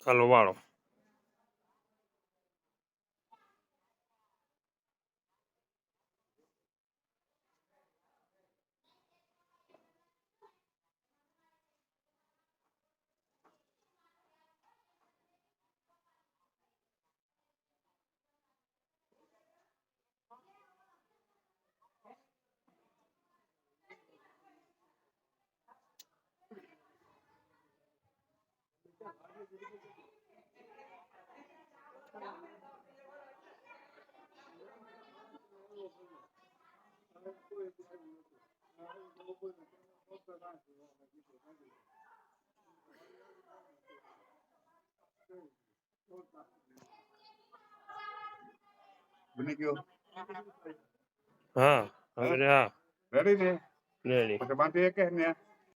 હાલો વાળો. બની ગયો હા હવે હા રેડી ને રેડી પછી બાંધી કે ને